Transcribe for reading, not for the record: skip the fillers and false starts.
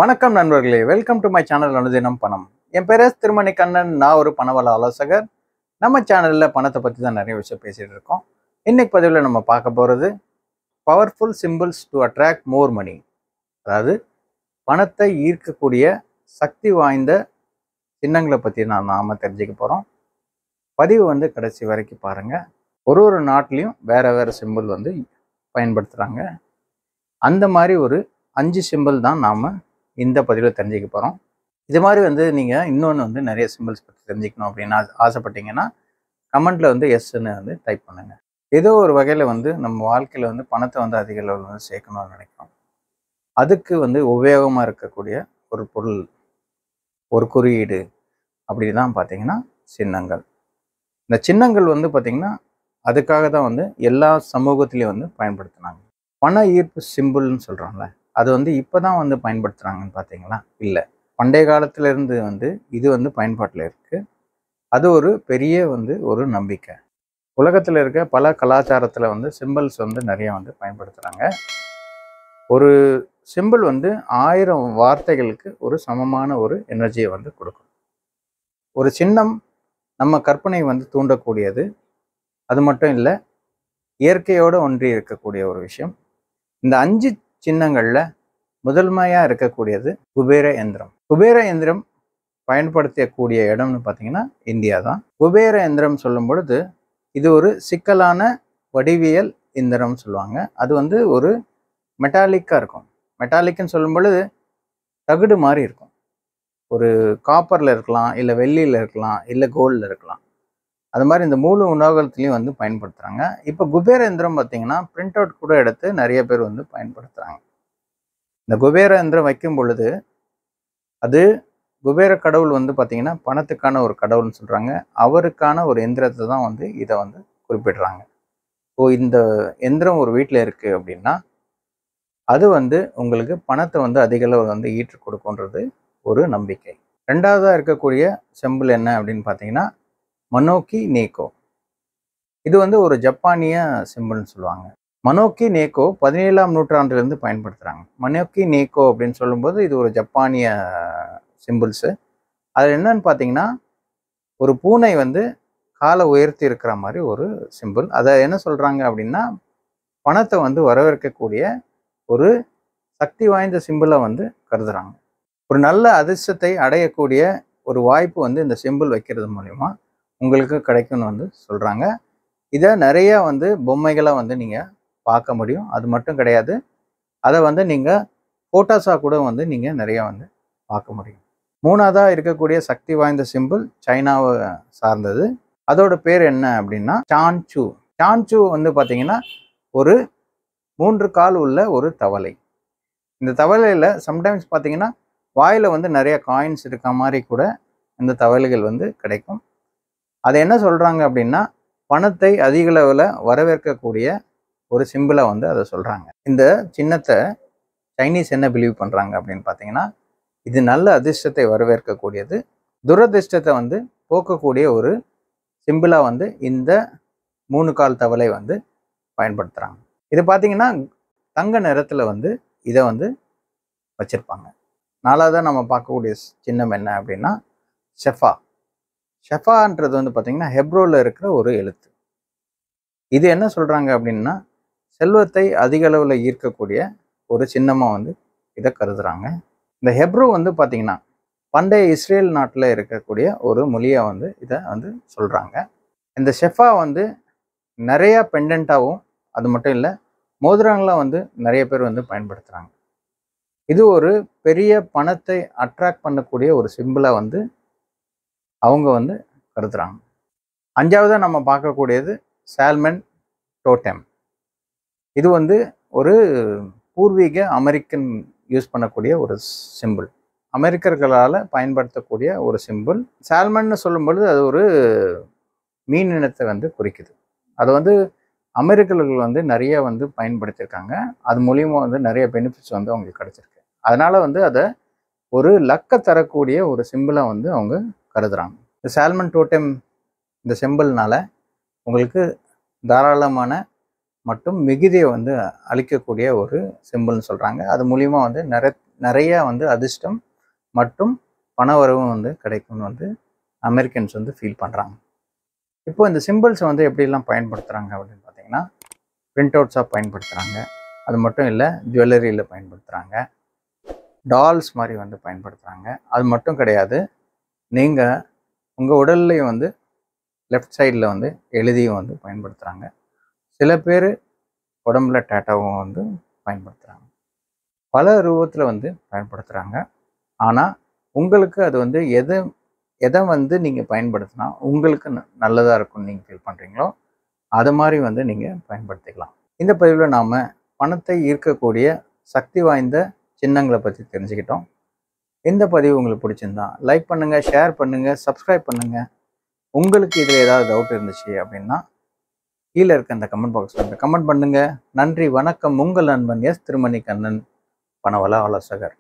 வணக்கம் நண்பர்களே, welcome to my channel அனுதினம் பணம். என் பேர் திருமணி கண்ணன். நான் ஒரு பணவள ஆலோசகர். நம்ம சேனலில் பணத்தை பற்றி தான் நிறைய விஷயம் பேசிகிட்டு இருக்கோம். இன்னைக்கு பதிவில் நம்ம பார்க்க போகிறது powerful symbols to attract more money. அதாவது பணத்தை ஈர்க்கக்கூடிய சக்தி வாய்ந்த சின்னங்களை பற்றி நாம் தெரிஞ்சுக்க போகிறோம். பதிவு கடைசி வரைக்கும் பாருங்கள். ஒரு நாட்டிலையும் வேறு சிம்பிள் பயன்படுத்துகிறாங்க. அந்த மாதிரி ஒரு 5 சிம்பிள் தான் நாம் இந்த பதிவில் தெரிஞ்சுக்க போகிறோம். இது மாதிரி நீங்கள் இன்னொன்று நிறைய சிம்பிள்ஸ் பற்றி தெரிஞ்சுக்கணும் அப்படின்னு ஆசைப்பட்டீங்கன்னா கமெண்ட்டில் எஸ்ன்னு டைப் பண்ணுங்கள். ஏதோ ஒரு வகையில் நம்ம வாழ்க்கையில் பணத்தை அதிக அளவில் சேர்க்கணும்னு நினைக்கிறோம். அதுக்கு உபயோகமாக இருக்கக்கூடிய ஒரு பொருள், ஒரு குறியீடு அப்படி தான் பார்த்தீங்கன்னா சின்னங்கள். இந்த சின்னங்கள் பார்த்தீங்கன்னா அதுக்காக தான் எல்லா சமூகத்திலையும் பயன்படுத்தினாங்க. பண ஈர்ப்பு சிம்பிள்னு சொல்கிறாங்களே, அது இப்போ தான் பயன்படுத்துகிறாங்கன்னு பார்த்தீங்களா? இல்லை, பண்டைய காலத்திலேருந்து இது பயன்பாட்டில் இருக்குது. அது ஒரு பெரிய ஒரு நம்பிக்கை. உலகத்தில் இருக்க பல கலாச்சாரத்தில் சிம்பிள்ஸ் நிறைய பயன்படுத்துகிறாங்க. ஒரு சிம்பிள் 1000 வார்த்தைகளுக்கு ஒரு சமமான ஒரு எனர்ஜியை கொடுக்கும். ஒரு சின்னம் நம்ம கற்பனை தூண்டக்கூடியது. அது மட்டும் இல்லை, இயற்கையோடு ஒன்றி இருக்கக்கூடிய ஒரு விஷயம். இந்த 5 சின்னங்களில் முதன்மையாக இருக்கக்கூடியது குபேர எந்திரம். குபேர எந்திரம் பயன்படுத்தக்கூடிய இடம்னு பார்த்தீங்கன்னா இந்தியா தான். குபேர எந்திரம் சொல்லும் பொழுது இது ஒரு சிக்கலான வடிவியல் எந்திரம் சொல்லுவாங்க. அது ஒரு மெட்டாலிக்காக இருக்கும். மெட்டாலிக்னு சொல்லும் பொழுது தகுடு மாதிரி இருக்கும். ஒரு காப்பரில் இருக்கலாம், இல்லை வெள்ளியில் இருக்கலாம், இல்லை கோல்டில் இருக்கலாம். அது மாதிரி இந்த மூணு உலோகத்துலேயும் பயன்படுத்துகிறாங்க. இப்போ குபேர எந்திரம் பார்த்தீங்கன்னா பிரிண்ட் அவுட் கூட எடுத்து நிறைய பேர் பயன்படுத்துகிறாங்க. இந்த குபேர எந்திரம் வைக்கும் பொழுது அது குபேர கடவுள் பார்த்தீங்கன்னா பணத்துக்கான ஒரு கடவுள்னு சொல்கிறாங்க. அவருக்கான ஒரு எந்திரத்தை தான் இதை குறிப்பிடுறாங்க. இந்த எந்திரம் ஒரு வீட்டில் இருக்குது அப்படின்னா அது உங்களுக்கு பணத்தை அதிக அளவு ஈற்று கொடுக்குன்றது ஒரு நம்பிக்கை. ரெண்டாவதாக இருக்கக்கூடிய சிம்பிள் என்ன அப்படின்னு பார்த்தீங்கன்னா மனோக்கி நேக்கோ. இது ஒரு ஜப்பானிய சிம்பிள்னு சொல்லுவாங்க. மனோக்கி நேக்கோ 17ஆம் நூற்றாண்டிலிருந்து பயன்படுத்துகிறாங்க. மனோக்கி நேக்கோ அப்படின்னு சொல்லும்போது இது ஒரு ஜப்பானிய சிம்பிள்ஸு. அது என்னன்னு பார்த்தீங்கன்னா ஒரு பூனை காலை உயர்த்தி இருக்கிற மாதிரி ஒரு சிம்பிள். அதை என்ன சொல்கிறாங்க அப்படின்னா பணத்தை வரவேற்கக்கூடிய ஒரு சக்தி வாய்ந்த சிம்பிளை கருதுகிறாங்க. ஒரு நல்ல அதிர்ஷ்டத்தை அடையக்கூடிய ஒரு வாய்ப்பு இந்த சிம்பிள் வைக்கிறது மூலயமா உங்களுக்கு கிடைக்கும்னு சொல்கிறாங்க. இதை நிறைய பொம்மைகளை நீங்கள் பார்க்க முடியும். அது மட்டும் கிடையாது, அதை நீங்கள் ஃபோட்டோஸாக கூட நீங்கள் நிறைய பார்க்க முடியும். மூணாவதாக இருக்கக்கூடிய சக்தி வாய்ந்த சிம்பிள் சைனாவை சார்ந்தது. அதோட பேர் என்ன அப்படின்னா சான்சூ. சான்சூ பார்த்தீங்கன்னா ஒரு 3 கால் உள்ள ஒரு தவளை. இந்த தவளையில் சம்டைம்ஸ் பார்த்தீங்கன்னா வாயில் நிறைய காயின்ஸ் இருக்க மாதிரி கூட இந்த தவளைகள் கிடைக்கும். அதை என்ன சொல்கிறாங்க அப்படின்னா பணத்தை அதிக அளவில் வரவேற்கக்கூடிய ஒரு சிம்பிளை அதை சொல்கிறாங்க. இந்த சின்னத்தை சைனீஸ் என்ன பிலீவ் பண்ணுறாங்க அப்படின்னு பார்த்தீங்கன்னா இது நல்ல அதிர்ஷ்டத்தை வரவேற்கக்கூடியது, துரதிர்ஷ்டத்தை போக்கக்கூடிய ஒரு சிம்பிளாக இந்த 3 கால் தவளை பயன்படுத்துகிறாங்க. இது பார்த்தீங்கன்னா தங்க நிறத்தில் இதை வச்சுருப்பாங்க. நாலாவதாக நம்ம பார்க்கக்கூடிய சின்னம் என்ன அப்படின்னா ஷெஃபா. ஷெஃபான்றது பார்த்தீங்கன்னா ஹெப்ரோவில் இருக்கிற ஒரு எழுத்து. இது என்ன சொல்கிறாங்க அப்படின்னா செல்வத்தை அதிக அளவில் ஈர்க்கக்கூடிய ஒரு சின்னமாக இதை கருதுகிறாங்க. இந்த ஹெப்ரோ பார்த்தீங்கன்னா பண்டைய இஸ்ரேல் நாட்டில் இருக்கக்கூடிய ஒரு மொழியை இதை சொல்கிறாங்க. இந்த ஷெஃபா நிறையா பெண்டண்ட்டாகவும் அது மட்டும் இல்லை மோதிரங்களாக நிறைய பேர் பயன்படுத்துகிறாங்க. இது ஒரு பெரிய பணத்தை அட்ராக்ட் பண்ணக்கூடிய ஒரு சிம்பிளாக அவங்க கருதுறாங்க. அஞ்சாவதாக நம்ம பார்க்கக்கூடியது சால்மன் டோட்டெம். இது ஒரு பூர்வீக அமெரிக்கன் யூஸ் பண்ணக்கூடிய ஒரு சிம்பிள். அமெரிக்கர்களால் பயன்படுத்தக்கூடிய ஒரு சிம்பிள். சால்மன்னு சொல்லும்பொழுது அது ஒரு மீன் இனத்தை குறிக்குது. அது அமெரிக்கர்கள் நிறைய பயன்படுத்தியிருக்காங்க. அது மூலியமாக நிறைய பெனிஃபிட்ஸ் அவங்களுக்கு கிடச்சிருக்கு. அதனால் அதை ஒரு லக்கை தரக்கூடிய ஒரு சிம்பிளாக அவங்க கருதுகிறாங்க. இந்த சால்மன் டோட்டெம் இந்த சிம்பிள்னால உங்களுக்கு தாராளமான மற்றும் மிகுதியை அளிக்கக்கூடிய ஒரு சிம்பிள்னு சொல்கிறாங்க. அது மூலிமா நிறையா வந்து அதிர்ஷ்டம் மற்றும் பணவரவும் வந்து கிடைக்கும்னு வந்து அமெரிக்கன்ஸ் வந்து ஃபீல் பண்ணுறாங்க. இப்போ இந்த சிம்பிள்ஸை வந்து எப்படிலாம் பயன்படுத்துகிறாங்க அப்படின்னு பார்த்தீங்கன்னா, பிரிண்ட் அவுட்ஸாக பயன்படுத்துகிறாங்க. அது மட்டும் இல்லை, ஜுவல்லரியில் பயன்படுத்துகிறாங்க, டால்ஸ் மாதிரி வந்து பயன்படுத்துகிறாங்க. அது மட்டும் கிடையாது, நீங்கள் உங்கள் உடல்லையும் வந்து லெஃப்ட் சைடில் வந்து எழுதியும் வந்து பயன்படுத்துகிறாங்க. சில பேர் உடம்புல டேட்டாவும் வந்து பயன்படுத்துகிறாங்க. பல ரூபத்தில் வந்து பயன்படுத்துகிறாங்க. ஆனால் உங்களுக்கு அது வந்து எதை வந்து நீங்கள் பயன்படுத்தினா உங்களுக்கு நல்லதாக இருக்கும்னு நீங்கள் ஃபீல் பண்ணுறீங்களோ அது மாதிரி வந்து நீங்கள் பயன்படுத்திக்கலாம். இந்த பதிவில் நாம் பணத்தை ஈர்க்கக்கூடிய சக்தி வாய்ந்த சின்னங்களை பற்றி தெரிஞ்சுக்கிட்டோம். இந்த பதிவு உங்களுக்கு பிடிச்சிருந்தா லைக் பண்ணுங்கள், ஷேர் பண்ணுங்கள், சப்ஸ்கிரைப் பண்ணுங்கள். உங்களுக்கு இதில் ஏதாவது டவுட் இருந்துச்சு அப்படின்னா கீழே இருக்க அந்த கமெண்ட் பாக்ஸில் வந்து கமெண்ட் பண்ணுங்கள். நன்றி, வணக்கம். உங்கள் நண்பன் எஸ் திருமணிகண்ணன், பணவள ஆலோசகர்.